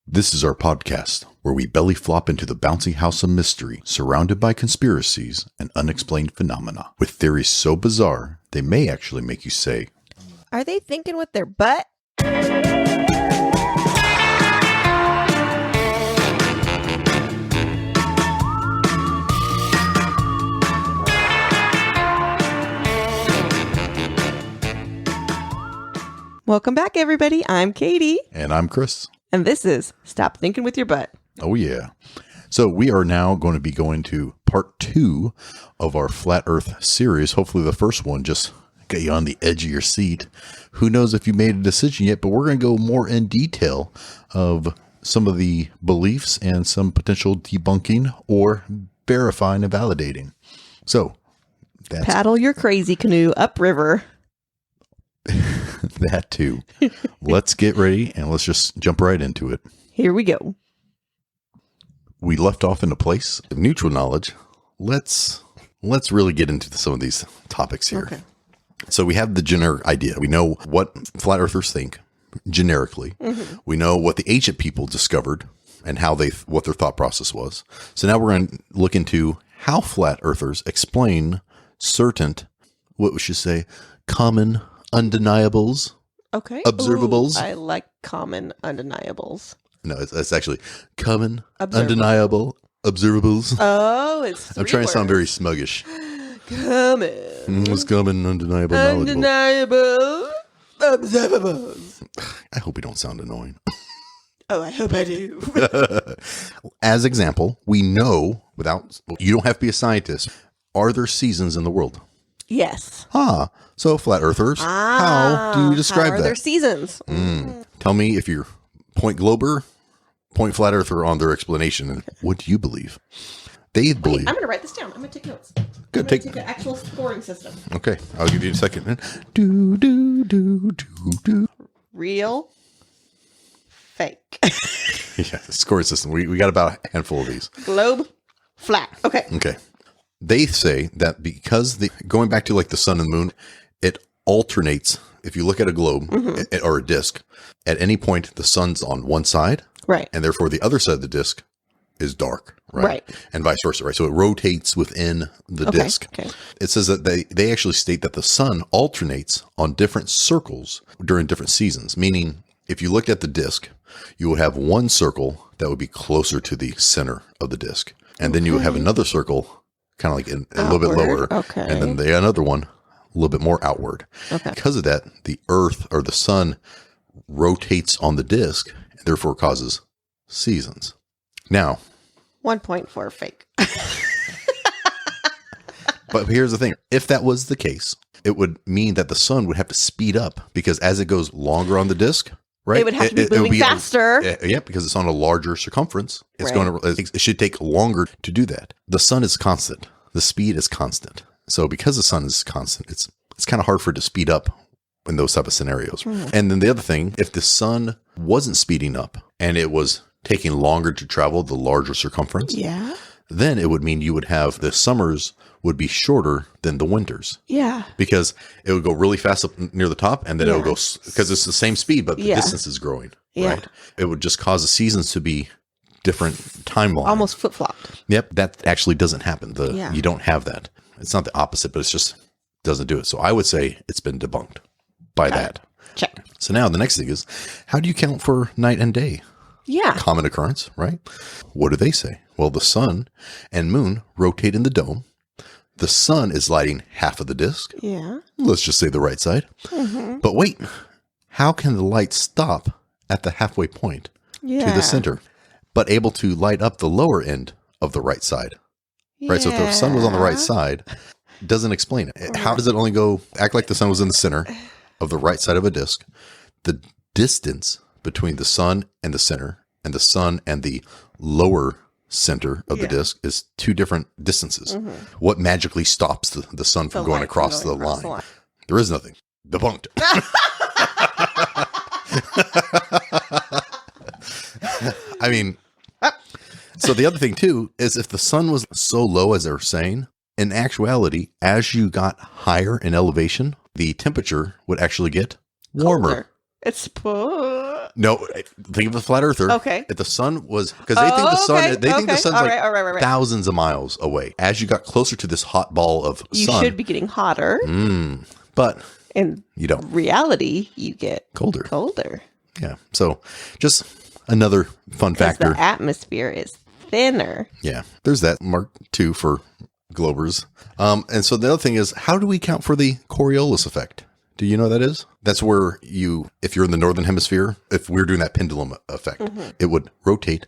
This is our podcast where we belly flop into the bouncy house of mystery, surrounded by conspiracies and unexplained phenomena, with theories so bizarre they may actually make you say, "Are they thinking with their butt?" Welcome back, everybody. I'm Katie. And I'm Chris. And this is Stop Thinking with Your Butt. Oh, yeah. So we are now going to be going to part 2 of our Flat Earth series. Hopefully the first one just got you on the edge of your seat. Who knows if you made a decision yet, but we're going to go more in detail of some of the beliefs and some potential debunking or verifying and validating. So that's Paddle your crazy canoe upriver. that too. Let's get ready and let's just jump right into it. Here we go. We left off in a place of neutral knowledge. Let's really get into some of these topics here. Okay. So we have the generic idea. We know what flat earthers think generically. Mm-hmm. We know what the ancient people discovered and what their thought process was. So now we're going to look into how flat earthers explain certain, what we should say, common undeniables. Okay. Observables. Ooh, I like common undeniables. No, it's actually common, undeniable, observables. Oh, it's I'm trying to sound very smuggish. Common. It's common, undeniable, Undeniable observables. I hope we don't sound annoying. Oh, I hope I do. As example, we know you don't have to be a scientist. Are there seasons in the world? Yes. So flat earthers, how do you describe how are that? their seasons? Tell me if you're point glober, point flat earther on their explanation, and what do you believe? They believe. Wait, I'm going to write this down. I'm going to take notes. Good. Take an actual scoring system. Okay, I'll give you a second. Do. Real, fake. Yeah, scoring system. We got about a handful of these. Globe, flat. Okay. They say that because going back to like the sun and moon, it alternates. If you look at a globe or a disc, at any point the sun's on one side, right, and therefore the other side of the disc is dark, right, and vice versa, right. So it rotates within the disc. Okay. It says that they actually state that the sun alternates on different circles during different seasons. Meaning, if you looked at the disc, you would have one circle that would be closer to the center of the disc, and then you would have another circle kind of like a little bit lower, and then another one a little bit more outward. Because of that, the Earth or the sun rotates on the disc, and therefore causes seasons. Now, 1 point for fake. But here's the thing: if that was the case, it would mean that the sun would have to speed up because as it goes longer on the disc, right, it would have to be moving faster. Because it's on a larger circumference. It should take longer to do that. The sun is constant. The speed is constant. So because the sun is constant, it's kind of hard for it to speed up in those type of scenarios. And then the other thing, if the sun wasn't speeding up and it was taking longer to travel the larger circumference, then it would mean you would have the summers would be shorter than the winters. Yeah. Because it would go really fast up near the top, and then it would go, because it's the same speed, but the distance is growing, right? It would just cause the seasons to be different timeline. Almost flip-flopped. Yep. That actually doesn't happen. You don't have that. It's not the opposite, but it's just doesn't do it. So I would say it's been debunked by that. Check. So now the next thing is, how do you count for night and day? Yeah. Common occurrence, right? What do they say? Well, the sun and moon rotate in the dome. The sun is lighting half of the disk. Yeah. Let's just say the right side. But wait, how can the light stop at the halfway point to the center, but able to light up the lower end of the right side? Right. So if the sun was on the right side, doesn't explain it. How does it only act like the sun was in the center of the right side of a disk? The distance between the sun and the center and the sun and the lower center of the disk is two different distances. What magically stops the sun from going across the line? There is nothing. Debunked. I mean, so the other thing too is if the sun was so low as they're saying, in actuality, as you got higher in elevation, the temperature would actually get warmer. Colder. It's No, think of a flat earther. Okay. If the sun was, because they think the sun, they think the sun's all like right. thousands of miles away. As you got closer to this hot ball of you sun, should be getting hotter. but in you don't. reality, you get colder. Yeah. So just another fun 'Cause factor. the atmosphere is thinner. Yeah. There's that Mark II for Globers. And so the other thing is, how do we account for the Coriolis effect? Do you know what that is? That's where if you're in the northern hemisphere, if we're doing that pendulum effect, it would rotate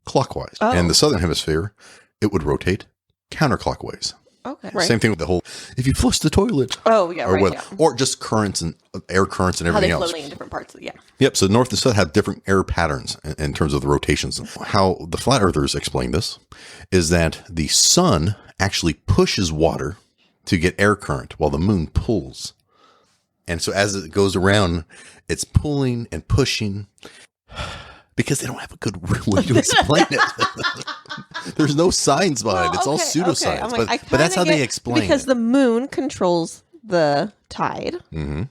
clockwise. Oh. And the southern hemisphere, it would rotate counterclockwise. Okay. Right. Same thing with the whole, if you flush the toilet. Oh, yeah, Or just currents and air currents and everything else. How they floating in different parts. Yeah. Yep. So north and south have different air patterns in terms of the rotations. How the flat earthers explain this is that the sun actually pushes water to get air current while the moon pulls. And so as it goes around, it's pulling and pushing because they don't have a good way to explain it. There's no science behind it. It's all pseudoscience. Okay. But that's how they explain because it. the moon controls the tide. Mm-hmm.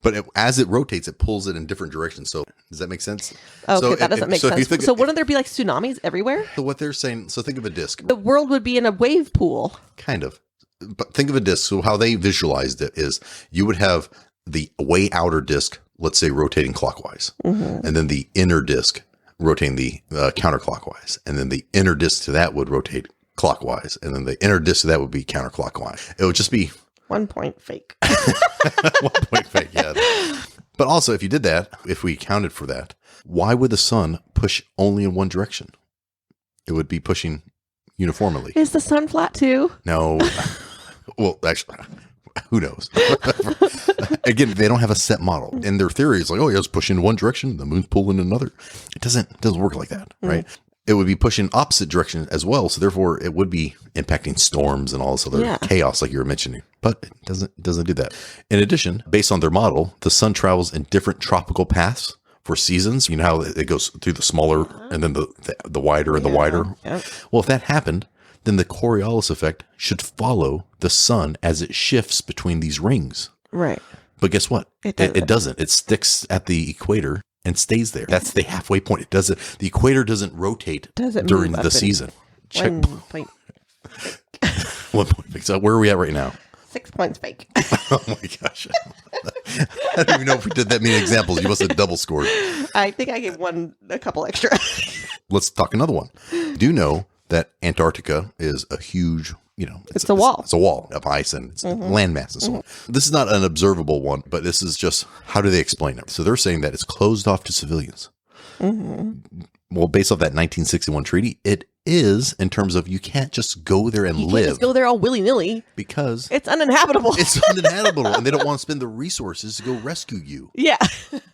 But as it rotates, it pulls it in different directions. So does that make sense? Okay, so that doesn't make sense. So wouldn't there be like tsunamis everywhere? So what they're saying, so think of a disc. The world would be in a wave pool. Kind of. But think of a disc. So how they visualized it is you would have the way outer disc, let's say, rotating clockwise. Mm-hmm. And then the inner disc rotating the counterclockwise. And then the inner disc to that would rotate clockwise. And then the inner disc to that would be counterclockwise. It would just be 1 point fake. 1 point fake, yeah. But also, if you did that, if we accounted for that, why would the sun push only in one direction? It would be pushing uniformly. Is the sun flat too? No. Well, actually, who knows? Again, they don't have a set model. And their theory is like, oh, yeah, it's pushing in one direction, the moon's pulling in another. It doesn't work like that, right? It would be pushing opposite direction as well. So therefore, it would be impacting storms and all this other chaos like you were mentioning. But it doesn't do that. In addition, based on their model, the sun travels in different tropical paths for seasons. You know how it goes through the smaller and then the wider and the wider? Yeah. Well, if that happened, then the Coriolis effect should follow the sun as it shifts between these rings. Right. But guess what? It doesn't. It sticks at the equator and stays there. That's the halfway point. It doesn't. The equator doesn't rotate during the season. 1 point. 1 point. So where are we at right now? 6 points fake. Oh my gosh. I don't even know if we did that many examples. You must have double scored. I think I gave a couple extra. Let's talk another one. Do you know that Antarctica is a huge, it's a wall. It's a wall of ice and it's landmass and so on. This is not an observable one, but this is just, how do they explain it? So they're saying that it's closed off to civilians. Mm-hmm. Well, based off that 1961 treaty, it is in terms of you can't just go there and live. You can't just go there all willy-nilly. Because it's uninhabitable. It's uninhabitable. And they don't want to spend the resources to go rescue you. Yeah.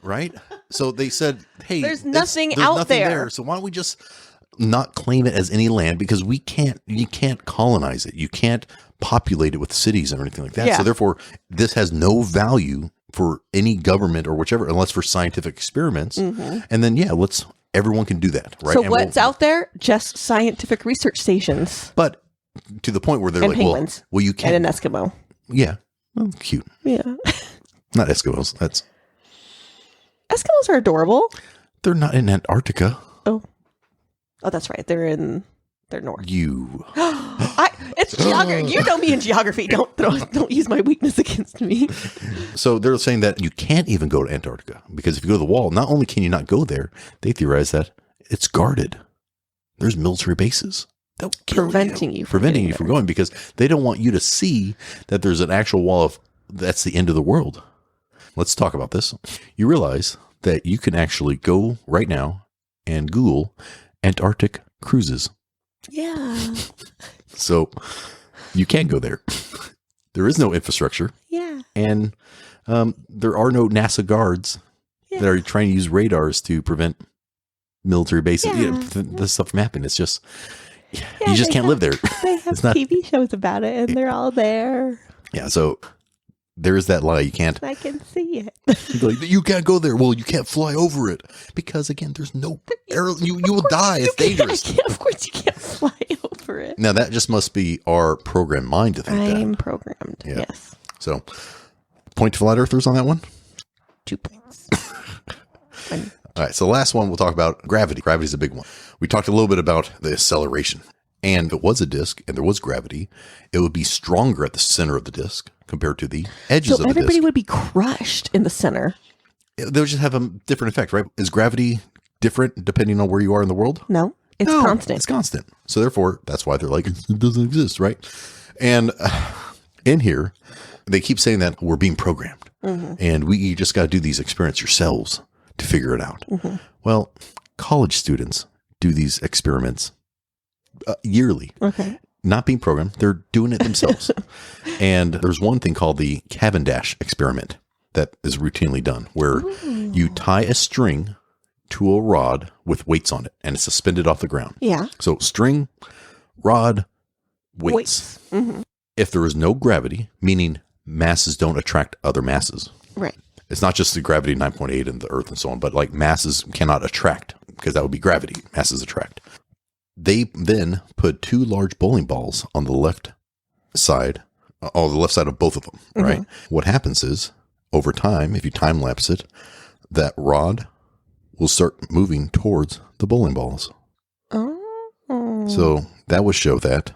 Right? So they said, hey, there's nothing out there. So why don't we just not claim it as any land, because you can't colonize it. You can't populate it with cities or anything like that. Yeah. So therefore, this has no value for any government or whichever, unless for scientific experiments. Mm-hmm. And then, everyone can do that, right? So what's out there? Just scientific research stations. But to the point where they're like, penguins, well, you can't. And an Eskimo. Yeah. Well, cute. Yeah. Not Eskimos. Eskimos are adorable. They're not in Antarctica. Oh, that's right. They're north. It's geography. You know me in geography. Don't use my weakness against me. So they're saying that you can't even go to Antarctica, because if you go to the wall, not only can you not go there, they theorize that it's guarded. There's military bases. They'll preventing you from going, because they don't want you to see that there's an actual wall that's the end of the world. Let's talk about this. You realize that you can actually go right now and Google Antarctic cruises. Yeah. So you can't go there. There is no infrastructure. Yeah. And there are no NASA guards that are trying to use radars to prevent military bases, this stuff from happening. It's just, you just can't live there. They have TV shows about it, and they're all there. Yeah. So there is that lie. You can't. I can see it. You can't go there. Well, you can't fly over it because, again, there's no air. You will die. It's dangerous. Of course, you can't fly over it. Now, that just must be our programmed mind to think that. I'm programmed. Yeah. Yes. So, point to flat earthers on that one? 2 points. All right. So the last one we'll talk about gravity. Gravity is a big one. We talked a little bit about the acceleration. And if it was a disk and there was gravity, it would be stronger at the center of the disk compared to the edges of the disk. So everybody would be crushed in the center. They would just have a different effect, right? Is gravity different depending on where you are in the world? No, it's constant. It's constant. So therefore, that's why they're like, it doesn't exist, right? And in here, they keep saying that we're being programmed. And you just got to do these experiments yourselves to figure it out. Well, college students do these experiments yearly. Okay. Not being programmed. They're doing it themselves. And there's one thing called the Cavendish experiment that is routinely done where you tie a string to a rod with weights on it and it's suspended off the ground. Yeah. So string, rod, weights. If there is no gravity, meaning masses don't attract other masses. Right. It's not just the gravity 9.8 and the earth and so on, but like masses cannot attract because that would be gravity. Masses attract. They then put 2 large bowling balls on the left side, on the left side of both of them, right? What happens is, over time, if you time lapse it, that rod will start moving towards the bowling balls. Oh. So that would show that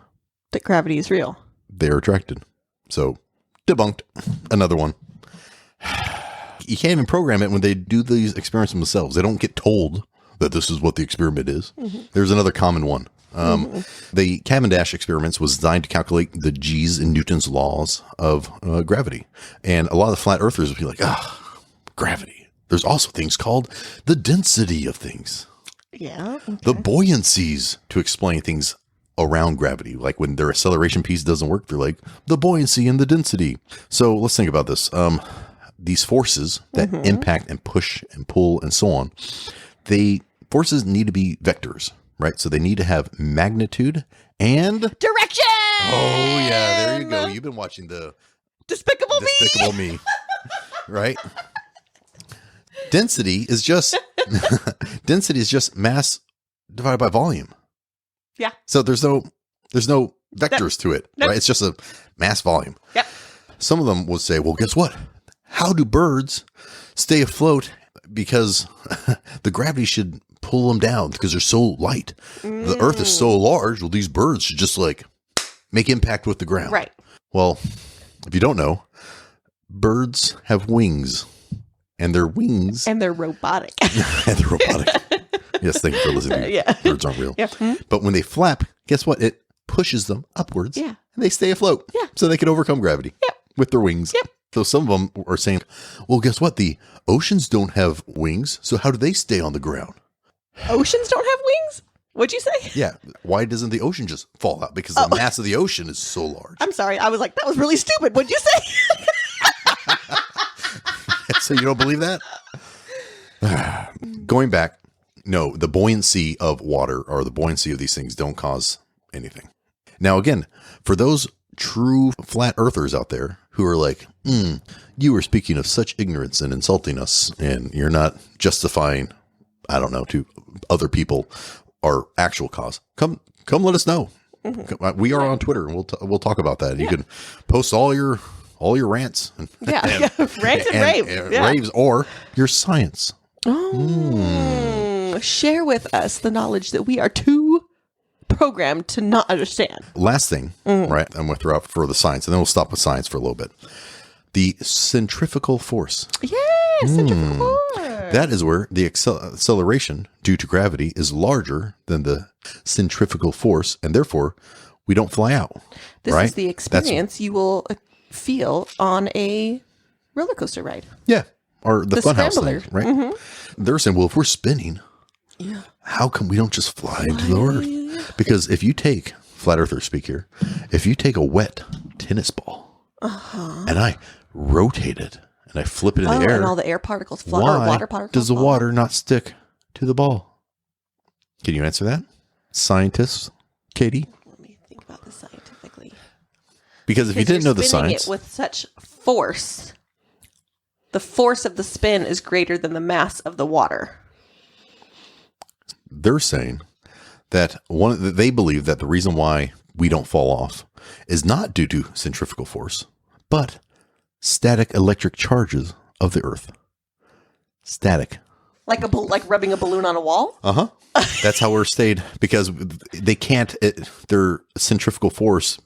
gravity is real. They're attracted. So debunked. Another one. You can't even program it when they do these experiments themselves. They don't get told that this is what the experiment is. There's another common one. The Cavendish experiments was designed to calculate the G's in Newton's laws of gravity. And a lot of the flat earthers would be like, gravity. There's also things called the density of things. Yeah. Okay. The buoyancies to explain things around gravity. Like when their acceleration piece doesn't work, they're like the buoyancy and the density. So let's think about this. These forces that impact and push and pull and so on, forces need to be vectors, right? So they need to have magnitude and direction. Oh yeah, there you go. You've been watching the Despicable Me, right? Density is just mass divided by volume. Yeah. So there's no vectors to it, right? It's just a mass volume. Yep. Some of them would say, well, guess what? How do birds stay afloat? Because the gravity should pull them down because they're so light. The earth is so large. Well, these birds should just like make impact with the ground. Right. Well, if you don't know, birds have wings. And their wings. And they're robotic. And they're robotic. Yes, thank you for listening. Yeah. Birds aren't real. Yeah. But when they flap, guess what? It pushes them upwards. Yeah. And they stay afloat. Yeah. So they can overcome gravity. Yep. With their wings. Yep. So some of them are saying, well, guess what? The oceans don't have wings. So how do they stay on the ground? Oceans don't have wings? What'd you say? Yeah. Why doesn't the ocean just fall out? Because the mass of the ocean is so large. I'm sorry. I was like, that was really stupid. What'd you say? So you don't believe that? Going back, no, the buoyancy of water or the buoyancy of these things don't cause anything. Now, again, for those true flat earthers out there who are like, you are speaking of such ignorance and insulting us, and you're not justifying, I don't know, to other people our actual cause. Come let us know. We are on Twitter, and we'll talk about that. You can post all your rants. Rants and raves or your science. Share with us the knowledge that we are too programmed to not understand. Last thing, right? I'm going to throw out for the science, and then we'll stop with science for a little bit. The centrifugal force. Yeah, centrifugal force. That is where the acceleration due to gravity is larger than the centrifugal force, and therefore we don't fly out. This right? is the experience you will feel on a roller coaster ride. Yeah. Or the funhouse thing, right? Mm-hmm. They're saying, well, if we're spinning, how come we don't just fly into the earth? Because if you take, flat earthers speak here, if you take a wet tennis ball and I rotate it and I flip it in the air, and all the air particles fly, or water particles does the water not stick to the ball? Can you answer that? Scientists, Katie? Let me think about this scientifically. Because if you didn't know the science, it with such force, the force of the spin is greater than the mass of the water. They're saying that they believe that the reason why we don't fall off is not due to centrifugal force, but static electric charges of the earth. Static. Like rubbing a balloon on a wall? Uh-huh. That's how Earth stayed, because they can't, their centrifugal force,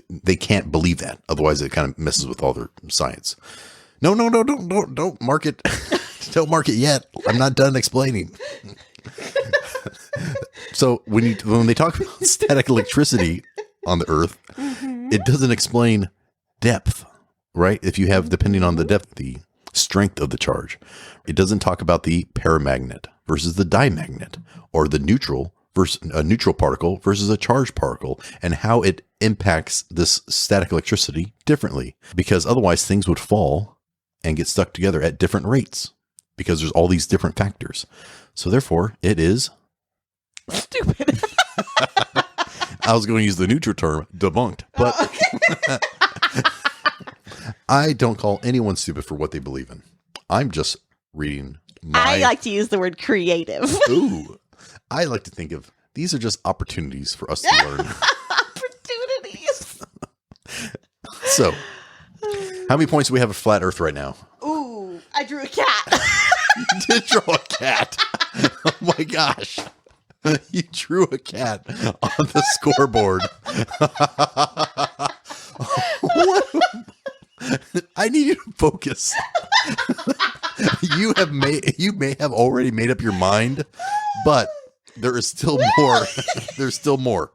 they can't believe that. Otherwise, it kind of messes with all their science. No, don't mark it. Don't mark it yet. I'm not done explaining. So when they talk about static electricity on the Earth, it doesn't explain depth, right? If you have, depending on the depth, the strength of the charge. It doesn't talk about the paramagnet versus the dimagnet, or the neutral versus a neutral particle versus a charged particle, and how it impacts this static electricity differently, because otherwise things would fall and get stuck together at different rates, because there's all these different factors. So therefore, it is stupid. I was going to use the neutral term, debunked, but I don't call anyone stupid for what they believe in. I'm just reading I like to use the word creative. Ooh. I like to think of these are just opportunities for us to learn. Opportunities. So, how many points do we have at Flat Earth right now? Ooh, I drew a cat. You did draw a cat. Oh my gosh. You drew a cat on the scoreboard. What? I need you to focus. You may have already made up your mind, but there is still more. There's still more.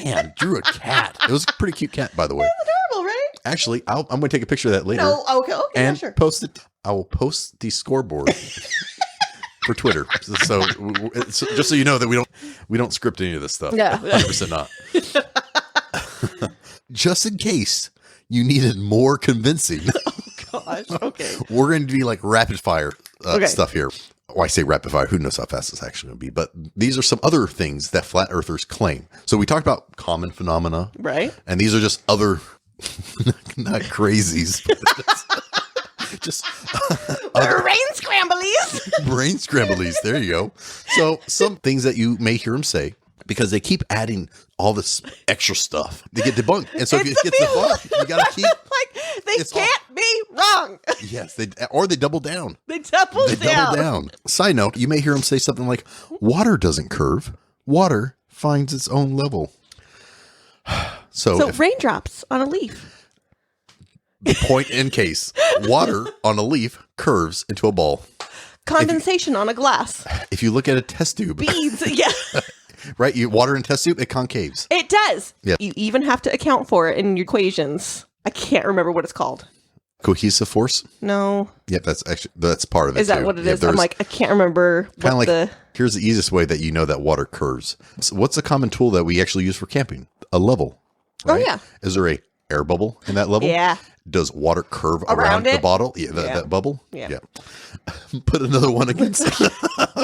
Man, drew a cat. It was a pretty cute cat, by the way. Adorable, right? Actually, I'm going to take a picture of that later. No, okay, and sure. Post it. I will post the scoreboard for Twitter. So just so you know that we don't script any of this stuff. Yeah, 100% not. Just in case you needed more convincing. Oh gosh. Okay. We're going to be like rapid fire stuff here. Well, I say rapid fire. Who knows how fast it's actually going to be? But these are some other things that flat earthers claim. So we talked about common phenomena, right? And these are just other, not crazies, but just brain scramblies. Brain scramblies. There you go. So some things that you may hear them say, because they keep adding all this extra stuff, they get debunked. And so if it gets debunked, you got to keep like they can't be wrong. Yes, they double down. They double down. Side note, you may hear them say something like, water doesn't curve. Water finds its own level. So raindrops on a leaf. The point in case, water on a leaf curves into a ball. Condensation on a glass. If you look at a test tube. Beads, yeah. Right? You water in test tube, it concaves. It does. Yeah. You even have to account for it in your equations. I can't remember what it's called. Cohesive force? No. Yep, that's part of it. Is that too. what it is? I'm like, I can't remember what here's the easiest way that you know that water curves. So what's a common tool that we actually use for camping? A level. Right? Oh, yeah. Is there a air bubble in that level? Yeah. Does water curve around the bottle? Yeah, that bubble? Yeah. Put another one against it.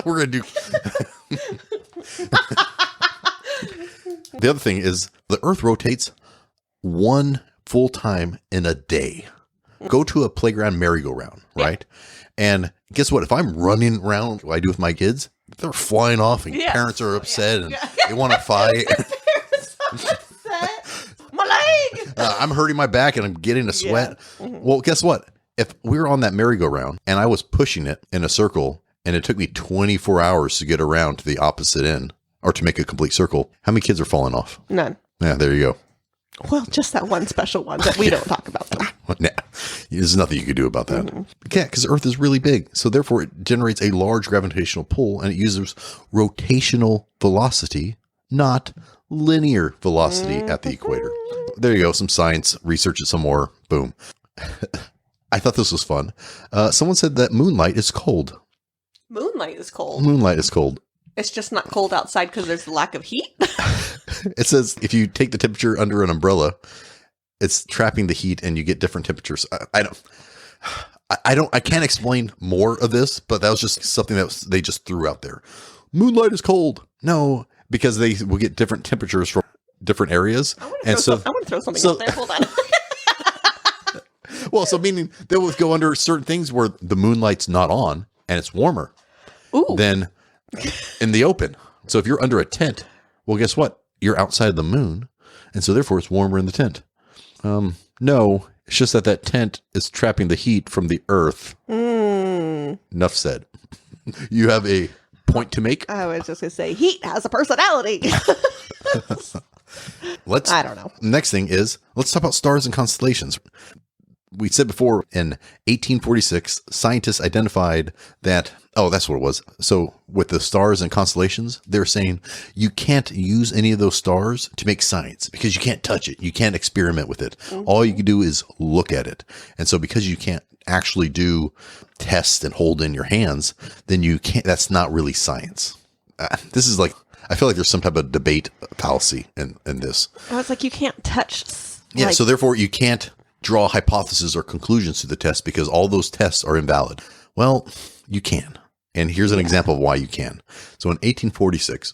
We're going to do... The other thing is the Earth rotates one full time in a day. Go to a playground merry-go-round, right? And guess what? If I'm running around, what I do with my kids, they're flying off and parents are upset and they want to fight. My leg! I'm hurting my back and I'm getting a sweat. Yeah. Mm-hmm. Well, guess what? If we were on that merry-go-round and I was pushing it in a circle and it took me 24 hours to get around to the opposite end or to make a complete circle, how many kids are falling off? None. Yeah, there you go. Well, just that one special one that we don't talk about. Nah, there's nothing you can do about that. Mm-hmm. Yeah, because Earth is really big. So therefore, it generates a large gravitational pull and it uses rotational velocity, not linear velocity at the equator. There you go. Some science. Research it some more. Boom. I thought this was fun. Someone said that moonlight is cold. Moonlight is cold? Moonlight is cold. It's just not cold outside because there's a lack of heat? It says if you take the temperature under an umbrella, it's trapping the heat and you get different temperatures. I can't explain more of this, but that was just something that they just threw out there. Moonlight is cold. No, because they will get different temperatures from different areas. I want to throw something out there. Hold on. Well, so meaning they will go under certain things where the moonlight's not on and it's warmer than in the open. So if you're under a tent, well, guess what? You're outside of the moon, and so therefore it's warmer in the tent. No, it's just that tent is trapping the heat from the Earth. Enough said. You have a point to make? I was just going to say, heat has a personality. I don't know. Next thing is, let's talk about stars and constellations. We said before in 1846, scientists identified that, that's what it was. So with the stars and constellations, they're saying you can't use any of those stars to make science because you can't touch it. You can't experiment with it. Mm-hmm. All you can do is look at it. And so because you can't actually do tests and hold in your hands, then you can't, that's not really science. This is like, I feel like there's some type of debate fallacy in this. I was like, you can't touch. Yeah. So therefore you can't draw hypotheses or conclusions to the test because all those tests are invalid. Well, you can. And here's an example of why you can. So in 1846,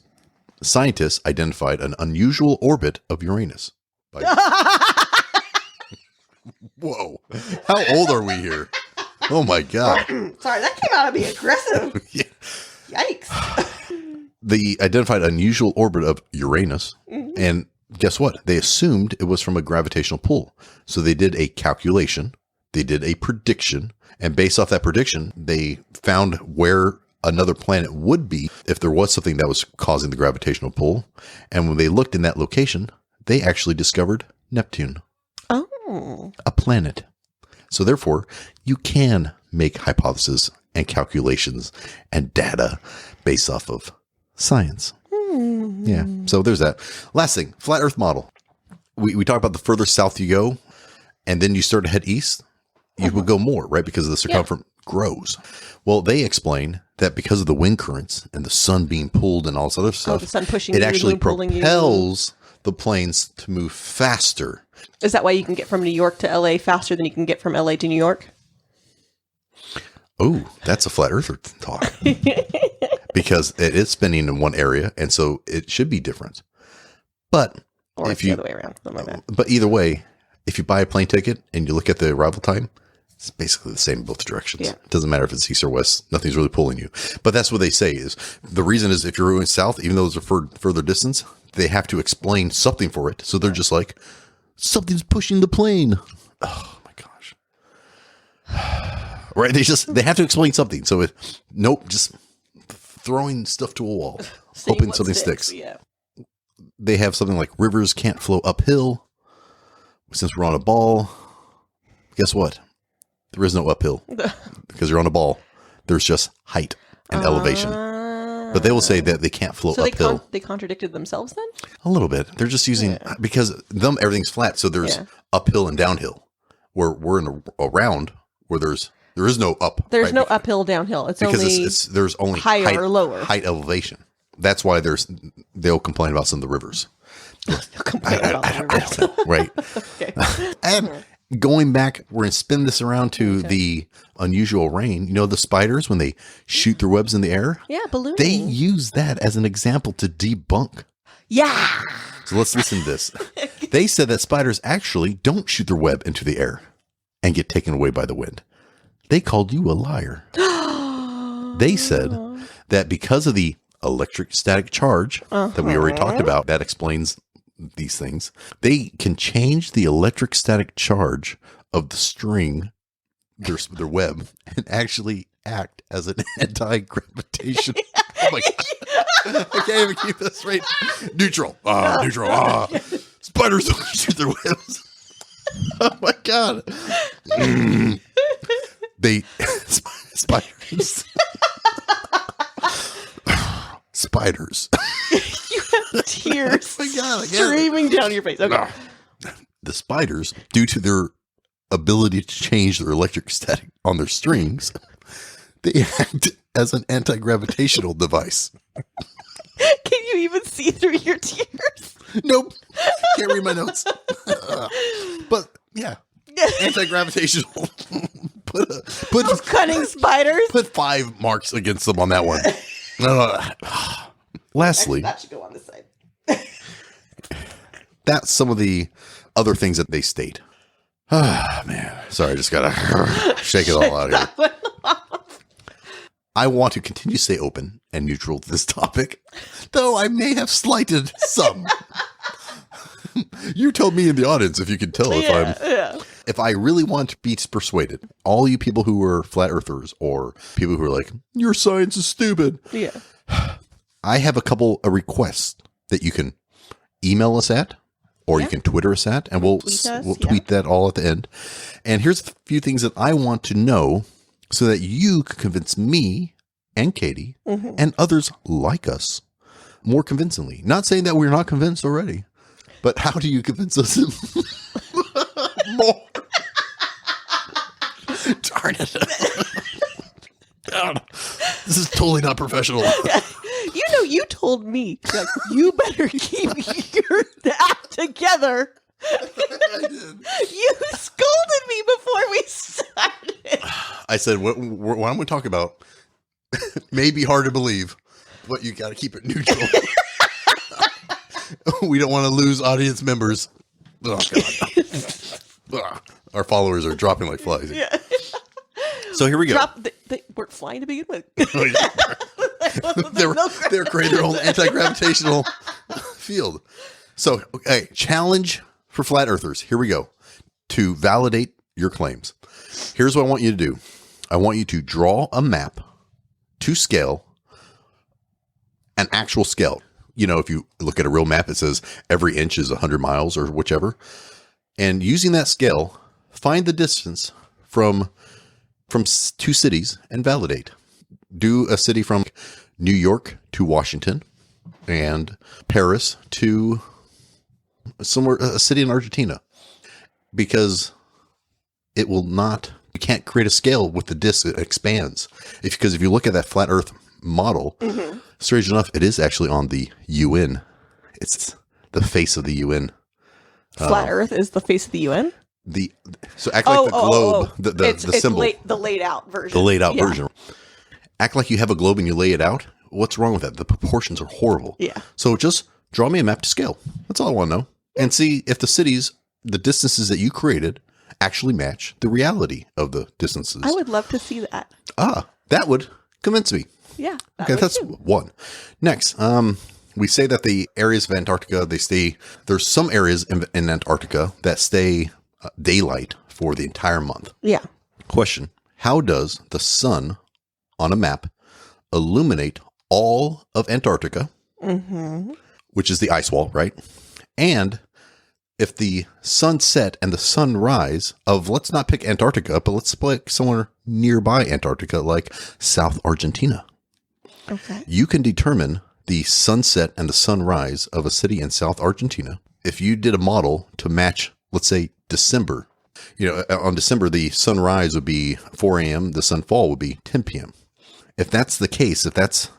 scientists identified an unusual orbit of Uranus. Whoa. How old are we here? Oh my God. Sorry, that came out of me aggressive. Yeah. Yikes. They identified an unusual orbit of Uranus. Mm-hmm. And guess what? They assumed it was from a gravitational pull. So they did a calculation. They did a prediction. And based off that prediction, they found where another planet would be if there was something that was causing the gravitational pull. And when they looked in that location, they actually discovered Neptune. Oh. A planet. So therefore, you can make hypotheses and calculations and data based off of science. Mm. Yeah. So there's that. Last thing, flat Earth model. We talk about the further south you go, and then you start to head east, you would go more, right? Because the circumference grows. Well, they explain that because of the wind currents and the sun being pulled and all this other stuff, the sun pushing it actually propels the planes to move faster. Is that why you can get from New York to LA faster than you can get from LA to New York? Oh, that's a flat earther talk. Because it is spinning in one area, and so it should be different. But or if the other way around. But either way, if you buy a plane ticket and you look at the arrival time, it's basically the same in both directions. Yeah. It doesn't matter if it's east or west. Nothing's really pulling you. But that's what they say is the reason is if you're going south, even though it's a further distance, they have to explain something for it. So they're just like, something's pushing the plane. Oh my gosh. Right. They have to explain something. So just throwing stuff to a wall, hoping something sticks. Yeah. They have something like rivers can't flow uphill. Since we're on a ball, guess what? There is no uphill because you're on a ball. There's just height and elevation. But they will say that they can't flow uphill. They contradicted themselves then? A little bit. They're just using, because everything's flat. So there's uphill and downhill. Where we're in a round where there is no up. There's no uphill, downhill. It's because only there's only higher or lower. Height elevation. That's why they'll complain about some of the rivers. I don't know, right? Okay. And going back, we're going to spin this around to the unusual rain. You know, the spiders, when they shoot their webs in the air? Yeah, ballooning. They use that as an example to debunk. Yeah. So let's listen to this. They said that spiders actually don't shoot their web into the air and get taken away by the wind. They called you a liar. They said that because of the electric static charge that we already talked about, that explains these things. They can change the electric static charge of the string, their web, and actually act as an anti-gravitation. Oh my God. I can't even keep this straight. Neutral. Neutral. Spiders don't shoot their webs. Oh my God. Spiders. Spiders. You have tears streaming down your face. Okay. The spiders, due to their ability to change their electric static on their strings, they act as an anti-gravitational device. Can you even see through your tears? Nope. Can't read my notes. But yeah, anti-gravitational. Put those cunning spiders. Put 5 marks against them on that one. Lastly, that should go on this side. That's some of the other things that they state. Ah, man. Sorry, I just gotta shake it all out here. I want to continue to stay open and neutral to this topic, though I may have slighted some. You tell me in the audience if you can tell if if I really want to be persuaded, all you people who are flat earthers or people who are like, your science is stupid. Yeah. I have a couple of requests that you can email us at, or you can Twitter us at, and we'll tweet that all at the end. And here's a few things that I want to know so that you can convince me and Katie and others like us more convincingly. Not saying that we're not convinced already, but how do you convince us more? Darn it. This is totally not professional. You know, you told me, like, you better keep your act together. I did. You scolded me before we started. I said, what I'm going to talk about may be hard to believe, but you got to keep it neutral. We don't want to lose audience members. Oh, God. Our followers are dropping like flies. Yeah. So here we go. They weren't flying to begin with. Oh, yeah. They're creating their own anti-gravitational field. So, okay, challenge for flat earthers. Here we go. To validate your claims. Here's what I want you to do. I want you to draw a map to scale, an actual scale. You know, if you look at a real map, it says every inch is 100 miles or whichever. And using that scale, find the distance from two cities and validate. Do a city from New York to Washington and Paris to somewhere, a city in Argentina, because it will not, you can't create a scale with the disk that expands. Because if you look at that flat earth model, strange enough, it is actually on the UN. It's the face of the UN. Flat earth is the face of the UN? So act like the globe, the symbol. The laid out version. The laid out version. Act like you have a globe and you lay it out. What's wrong with that? The proportions are horrible. Yeah. So just draw me a map to scale. That's all I want to know. And see if the cities, the distances that you created actually match the reality of the distances. I would love to see that. That would convince me. Yeah. Okay, that's one. Next, we say that the areas of Antarctica, there's some areas in Antarctica that stay daylight for the entire month. Yeah. Question: how does the sun on a map illuminate all of Antarctica, which is the ice wall, right? And if the sunset and the sunrise of, let's not pick Antarctica, but let's pick somewhere nearby Antarctica, like South Argentina. Okay. You can determine the sunset and the sunrise of a city in South Argentina if you did a model to match, let's say, December. You know, on December, the sunrise would be 4 a.m., the sunfall would be 10 p.m. If that's the case, if that's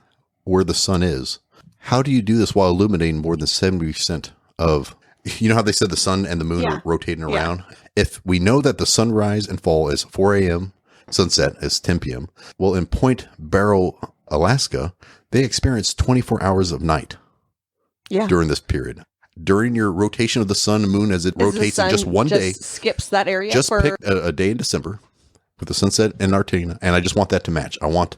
where the sun is, how do you do this while illuminating more than 70% of, you know how they said the sun and the moon are rotating around? If we know that the sunrise and fall is 4 a.m., sunset is 10 p.m., well, in Point Barrow, Alaska, they experience 24 hours of night during this period. During your rotation of the sun and moon as it rotates in just one day, skips that area. Just pick a day in December with the sunset in Argentina, and I just want that to match. I want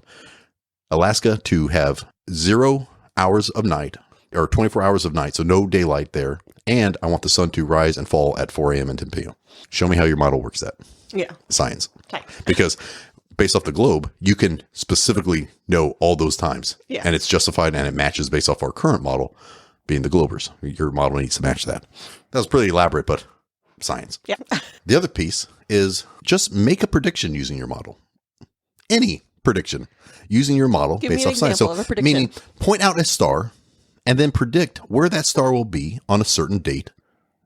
Alaska to have 0 hours of night, or 24 hours of night, so no daylight there, and I want the sun to rise and fall at 4 a.m. and 10 p.m. Show me how your model works that. Yeah. Science. Okay. Because based off the globe, you can specifically know all those times, and it's justified, and it matches based off our current model, being the globers. Your model needs to match that. That was pretty elaborate, but science. Yeah. The other piece is just make a prediction using your model. Any prediction using your model based off science. So, meaning point out a star and then predict where that star will be on a certain date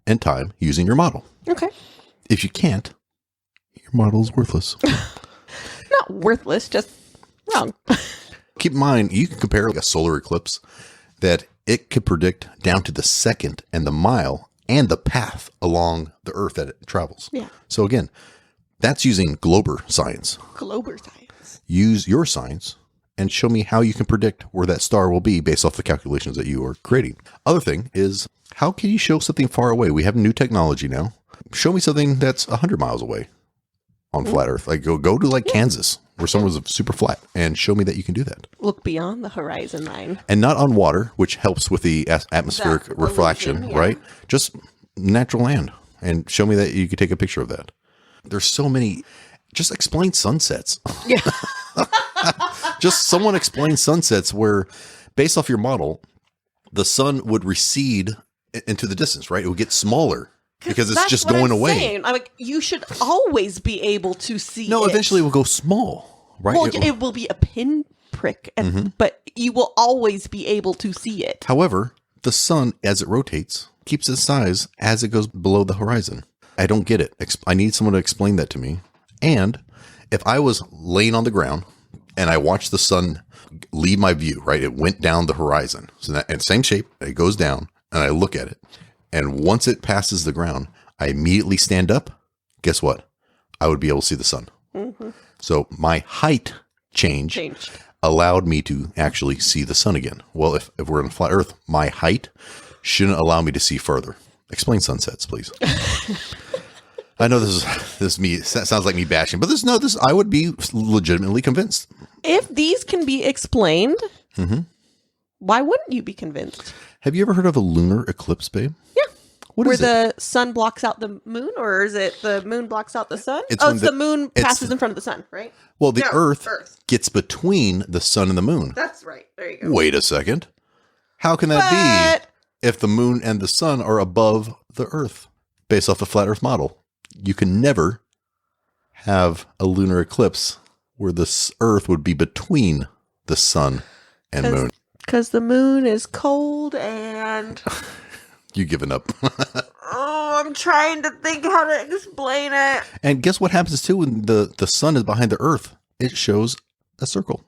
and time using your model. Okay. If you can't, your model is worthless. Not worthless, just wrong. Keep in mind, you can compare like a solar eclipse that it could predict down to the second and the mile and the path along the Earth that it travels. Yeah. So again, that's using glober science. Glober science. Use your science and show me how you can predict where that star will be based off the calculations that you are creating. Other thing is, how can you show something far away? We have new technology now. Show me something that's 100 miles away on flat Earth. Like go to like Kansas, where someone's super flat, and show me that you can do that. Look beyond the horizon line. And not on water, which helps with the atmospheric reflection, right? Just natural land. And show me that you could take a picture of that. there's so many. Just explain sunsets. Yeah. Just someone explain sunsets where, based off your model, the sun would recede into the distance, right? It would get smaller because it's just going away. Saying. I'm like, you should always be able to see. No, eventually it will go small, right? Well, it will be a pinprick, but you will always be able to see it. However, the sun, as it rotates, keeps its size as it goes below the horizon. I don't get it. I need someone to explain that to me. And if I was laying on the ground and I watched the sun leave my view, right? It went down the horizon. So that, in the same shape, it goes down and I look at it. And once it passes the ground, I immediately stand up. Guess what? I would be able to see the sun. Mm-hmm. So my height change allowed me to actually see the sun again. Well, if we're on a flat earth, my height shouldn't allow me to see further. Explain sunsets, please. I know this is me. Sounds like me bashing, but I would be legitimately convinced. If these can be explained, why wouldn't you be convinced? Have you ever heard of a lunar eclipse, babe? Yeah. Where the sun blocks out the moon, or is it the moon blocks out the sun? It's the moon passes in front of the sun, right? Well, the Earth gets between the sun and the moon. That's right. There you go. Wait a second. How can that be if the moon and the sun are above the Earth based off the flat Earth model? You can never have a lunar eclipse where the Earth would be between the sun and moon. Because the moon is cold and... You giving up. I'm trying to think how to explain it. And guess what happens too when the sun is behind the Earth? It shows a circle.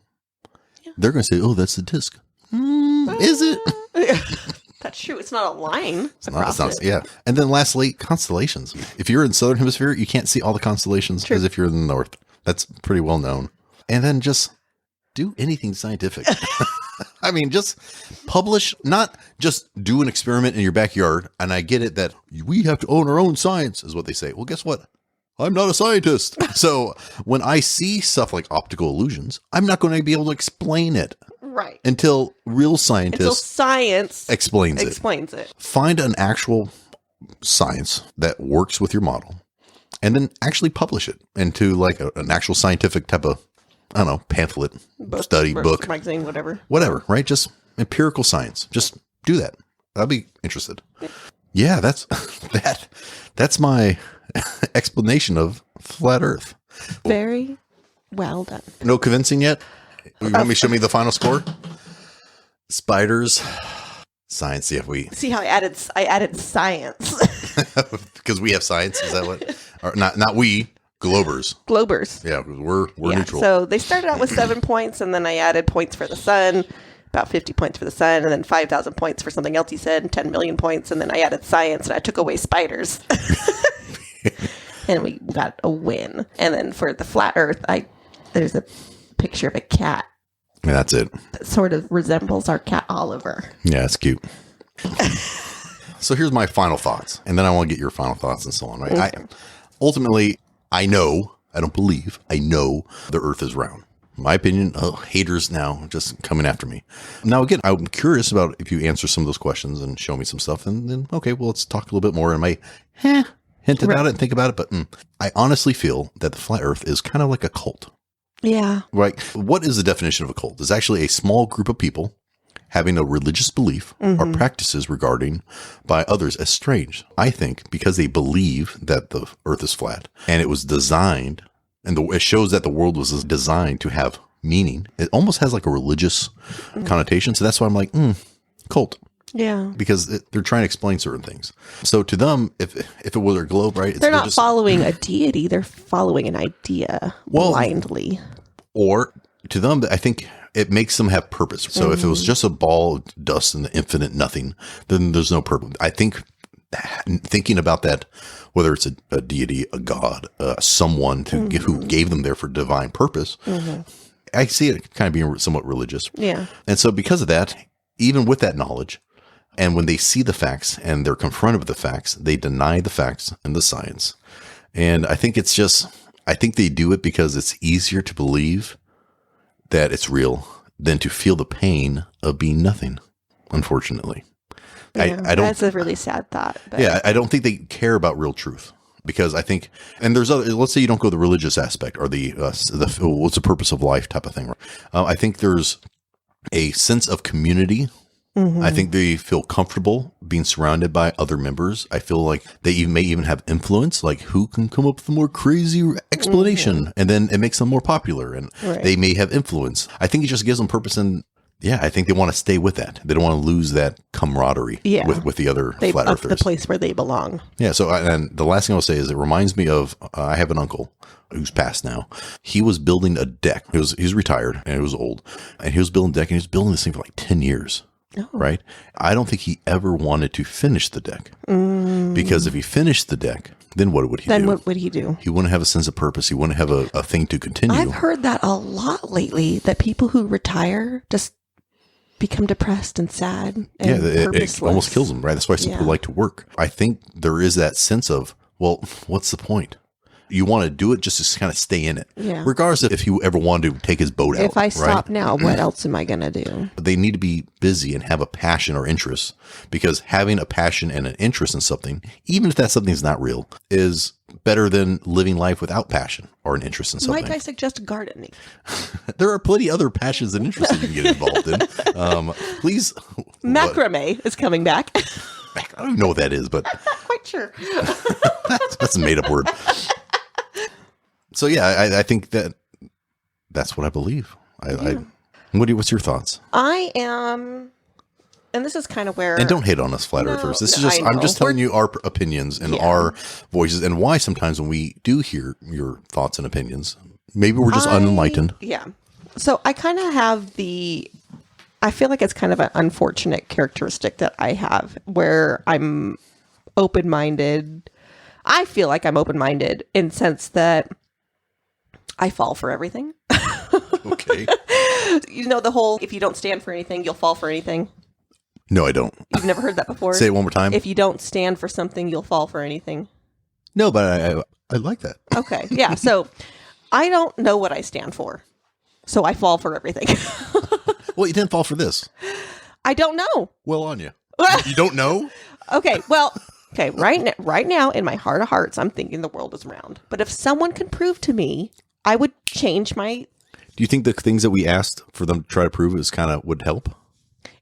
Yeah. They're going to say, oh, that's the disk. Is it? That's true. It's not a line. Yeah. And then lastly, constellations. If you're in the southern hemisphere, you can't see all the constellations as if you're in the north. That's pretty well known. And then just do anything scientific. I mean, just publish, not just do an experiment in your backyard. And I get it that we have to own our own science is what they say. Well, guess what? I'm not a scientist. So when I see stuff like optical illusions, I'm not going to be able to explain it. Right. Until real scientists science explains it. Find an actual science that works with your model and then actually publish it into like an actual scientific type of, I don't know, pamphlet, book, magazine, whatever, right? Just empirical science. Just do that. I'd be interested. Yeah, that's my explanation of flat Earth. Very well done. No convincing yet? You want me to show me the final score? Spiders, science. See if we see how I added science because we have science. Is that what? Or not we. Globers. Yeah, we're neutral. So they started out with 7 points, and then I added points for the sun, about 50 points for the sun, and then 5,000 points for something else he said, and 10 million points, and then I added science, and I took away spiders, and we got a win. And then for the flat Earth, there's a picture of a cat. Yeah, that's it. That sort of resembles our cat Oliver. Yeah, it's cute. So here's my final thoughts, and then I want to get your final thoughts and so on, right? Okay. Ultimately, I know the Earth is round. My opinion, haters now just coming after me. Now, again, I'm curious about if you answer some of those questions and show me some stuff, and then, okay, well, let's talk a little bit more. And I hint about it and think about it, but I honestly feel that the flat Earth is kind of like a cult. Yeah. Right. What is the definition of a cult? It's actually a small group of people having a religious belief or practices regarding by others as strange. I think because they believe that the Earth is flat and it was designed, and it shows that the world was designed to have meaning. It almost has like a religious connotation. So that's why I'm like, cult. Yeah. Because they're trying to explain certain things. So to them, if it was a globe, right? They're not following a deity. They're following an idea blindly. Or to them, I think it makes them have purpose. So if it was just a ball of dust and the infinite nothing, then there's no purpose. I think thinking about that, whether it's a deity, a god, someone who gave them there for divine purpose, I see it kind of being somewhat religious. Yeah. And so because of that, even with that knowledge, and when they see the facts and they're confronted with the facts, they deny the facts and the science. And I think I think they do it because it's easier to believe that it's real than to feel the pain of being nothing, unfortunately. Yeah, I don't. That's a really sad thought. But. Yeah, I don't think they care about real truth. Because I think, and there's other, let's say you don't go the religious aspect or the what's the purpose of life type of thing. I think there's a sense of community. I think they feel comfortable being surrounded by other members. I feel like they may even have influence, like who can come up with a more crazy explanation, and then it makes them more popular, and they may have influence. I think it just gives them purpose, and I think they want to stay with that. They don't want to lose that camaraderie with the other flat earthers. The place where they belong. Yeah. So, and the last thing I'll say is it reminds me of I have an uncle who's passed now. He was building a deck. He's retired and he was old, and he was building a deck, and he was building this thing for like 10 years. Oh. Right. I don't think he ever wanted to finish the deck because if he finished the deck, then what would he do? Then what would he do? He wouldn't have a sense of purpose. He wouldn't have a thing to continue. I've heard that a lot lately, that people who retire just become depressed and sad. And it almost kills them. Right. That's why some people like to work. I think there is that sense of, well, what's the point? You want to do it just to kind of stay in it. Yeah. Regardless if you ever wanted to take his boat out. If I stop now, what else am I going to do? They need to be busy and have a passion or interest, because having a passion and an interest in something, even if that something is not real, is better than living life without passion or an interest in something. Might I suggest gardening? There are plenty other passions and interests you can get involved in. Please. Macrame is coming back. I don't even know what that is, but. I'm not quite sure. That's a made up word. So I think that's what I believe. What's your thoughts? I am, and this is kind of where. And don't hate on us, flat earthers. This is just I'm just telling you our opinions and our voices, and why sometimes when we do hear your thoughts and opinions, maybe we're just unenlightened. Yeah. So I kind of have I feel like it's kind of an unfortunate characteristic that I have, where I'm open-minded. I feel like I'm open-minded in the sense that I fall for everything. Okay. You know the whole, if you don't stand for anything, you'll fall for anything? No, I don't. You've never heard that before? Say it one more time. If you don't stand for something, you'll fall for anything. No, but I like that. Okay. Yeah. So I don't know what I stand for. So I fall for everything. Well, you didn't fall for this. I don't know. Well, on you. You don't know? Okay. Well, okay. Right now, in my heart of hearts, I'm thinking the world is round. But if someone can prove to me, I would change my... Do you think the things that we asked for them to try to prove would help?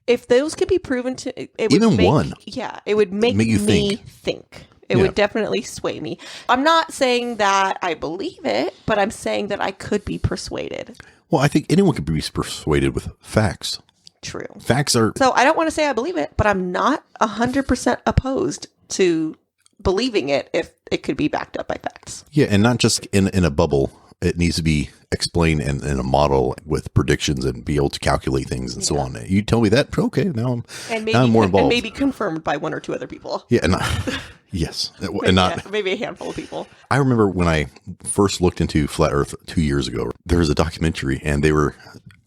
If those could be proven to... It Even would one. Yeah. It would make you me think. It would definitely sway me. I'm not saying that I believe it, but I'm saying that I could be persuaded. Well, I think anyone could be persuaded with facts. True. Facts are... So I don't want to say I believe it, but I'm not 100% opposed to believing it if it could be backed up by facts. Yeah, and not just in a bubble. It needs to be explained in a model with predictions and be able to calculate things and so on. You tell me that, okay, now I'm more involved. And maybe confirmed by one or two other people. Yeah, and yes. And maybe a handful of people. I remember when I first looked into Flat Earth 2 years ago, there was a documentary, and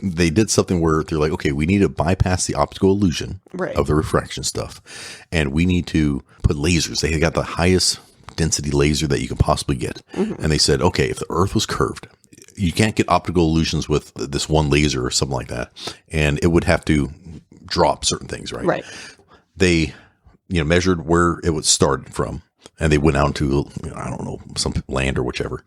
they did something where they're like, okay, we need to bypass the optical illusion of the refraction stuff, and we need to put lasers. They got the highest density laser that you can possibly get. And they said, okay, if the Earth was curved, you can't get optical illusions with this one laser or something like that, and it would have to drop certain things, right? They measured where it would start from, and they went out to, I don't know, some land or whichever,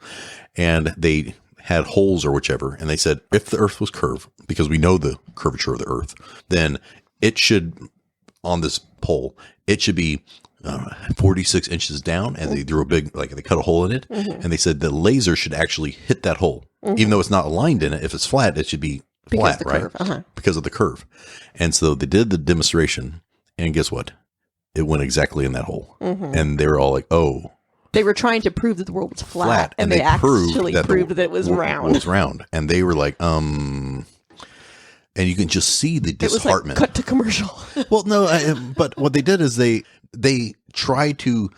and they had holes or whichever, and they said, if the Earth was curved, because we know the curvature of the Earth, then it should, on this pole, it should be 46 inches down, and they drew a big, they cut a hole in it, and they said the laser should actually hit that hole, even though it's not aligned in it. If it's flat, it should be flat, right? Because of the curve. And so they did the demonstration, and guess what? It went exactly in that hole. And they were all like, oh. They were trying to prove that the world was flat and they actually proved that it was round. It was round. And they were like, and you can just see the disheartenment. It was like cut to commercial. Well, no, but what they did is they tried to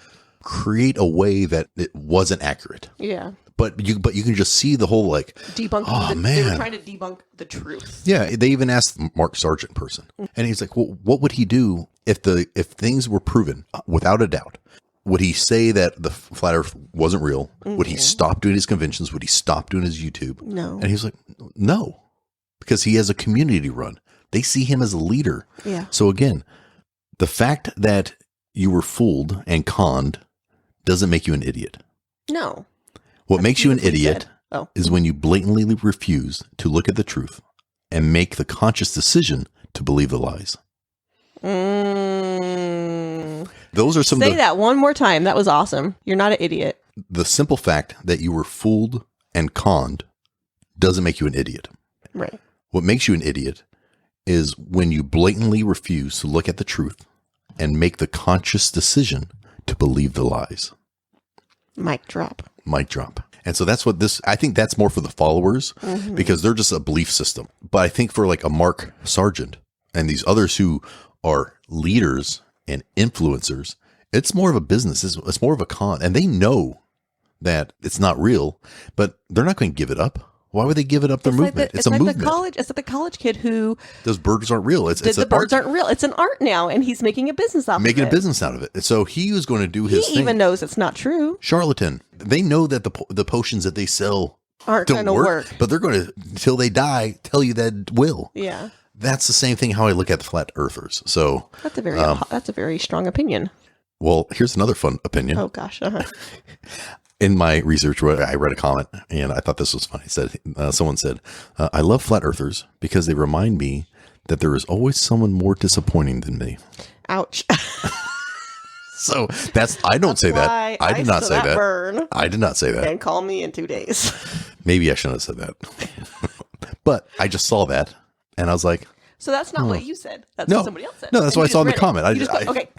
create a way that it wasn't accurate. Yeah. But you can just see the whole debunking. They were trying to debunk the truth. Yeah, they even asked Mark Sargent person, and he's like, "Well, what would he do if things were proven without a doubt? Would he say that the flat Earth wasn't real? Would he stop doing his conventions? Would he stop doing his YouTube? No." And he's like, "No, because he has a community run. They see him as a leader. Yeah. So again, the fact that you were fooled and conned doesn't make you an idiot. No. What makes you an idiot Oh. is when you blatantly refuse to look at the truth and make the conscious decision to believe the lies. Those are some Say of the, that one more time. That was awesome. You're not an idiot. the simple fact that you were fooled and conned doesn't make you an idiot. Right. What makes you an idiot is when you blatantly refuse to look at the truth and make the conscious decision to believe the lies. Mic drop. Mic drop. And so that's what I think that's more for the followers because they're just a belief system. But I think for like a Mark Sargent and these others who are leaders and influencers, it's more of a business. It's more of a con. And they know that it's not real, but they're not going to give it up. Why would they give it up their movement? It's a like movement. It's like the college kid who those birds aren't real. It's the birds aren't real. It's an art now, and he's making a business out of it. Making a business out of it. And so he was going to do his thing. He even knows it's not true. Charlatan. They know that the potions that they sell aren't going to work, but they're going to, until they die, tell you that it will. Yeah. That's the same thing how I look at the flat earthers. So that's a very strong opinion. Well, here's another fun opinion. Oh gosh. In my research, I read a comment and I thought this was funny. It said, someone said, I love flat earthers because they remind me that there is always someone more disappointing than me. Ouch. So I don't say that. I did not say that. Burn. I did not say that. And call me in 2 days. Maybe I shouldn't have said that. But I just saw that and I was like, so that's not what you said. That's what somebody else said. No, that's what I saw in the comment. Okay.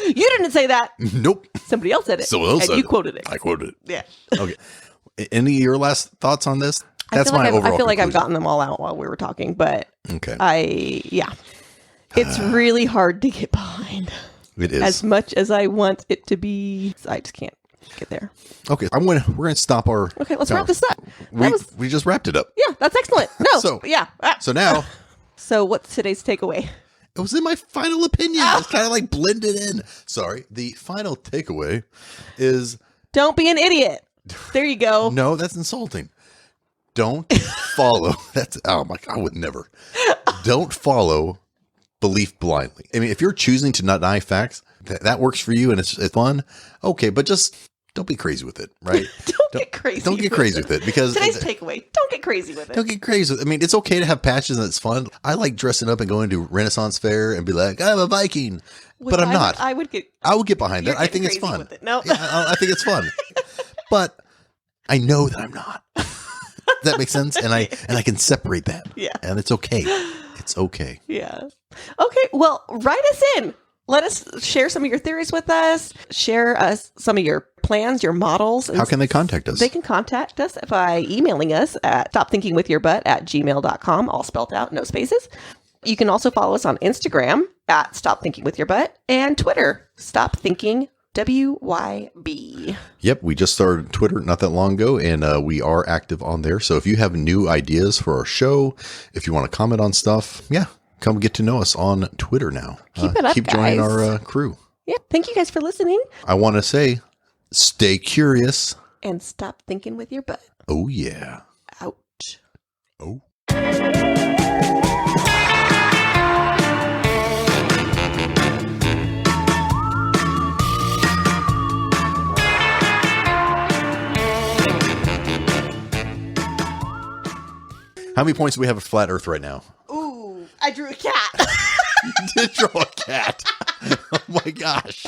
You didn't say that. Nope. Somebody else said it. Someone else said you it. quoted it. I quoted it. Yeah. Okay. Any of your last thoughts on this? That's my overall I feel like I've conclusion. gotten them all out while we were talking, but okay. It's really hard to get behind. It is. As much as I want it to be, I just can't get there. Okay. We're going to stop our. Okay, let's wrap this up. We just wrapped it up. Yeah, that's excellent. No. So now. So what's today's takeaway? It was in my final opinion. It's kind of like blended in. Sorry. The final takeaway is. Don't be an idiot. There you go. No, that's insulting. Don't follow. Oh my God, I would never. Don't follow belief blindly. I mean, if you're choosing to not deny facts, that works for you and it's fun. Okay, but just don't be crazy with it, right? Don't get crazy. Don't get crazy with it because today's takeaway. Don't get crazy with it. Don't get crazy. I mean, it's okay to have passions and it's fun. I like dressing up and going to Renaissance Fair and be like, I'm a Viking, but I'm not. I would get behind that. I think it's fun. With it. No, I think it's fun, but I know that I'm not. Does that make sense? And I can separate that. Yeah, and it's okay. It's okay. Yeah. Okay. Well, write us in. Let us share some of your theories with us. Share us some of your plans, your models. How can they contact us? They can contact us by emailing us at stopthinkingwithyourbutt@gmail.com, all spelled out, no spaces. You can also follow us on Instagram at stopthinkingwithyourbutt and Twitter, stopthinkingwyb. Yep, we just started Twitter not that long ago, and we are active on there. So if you have new ideas for our show, if you want to comment on stuff, come get to know us on Twitter now. Keep it up, Keep joining our crew. Yeah, thank you guys for listening. I want to say, stay curious. And stop thinking with your butt. Oh, yeah. Ouch. Oh. How many points do we have at Flat Earth right now? Ooh, I drew a cat. You did draw a cat. Oh my gosh.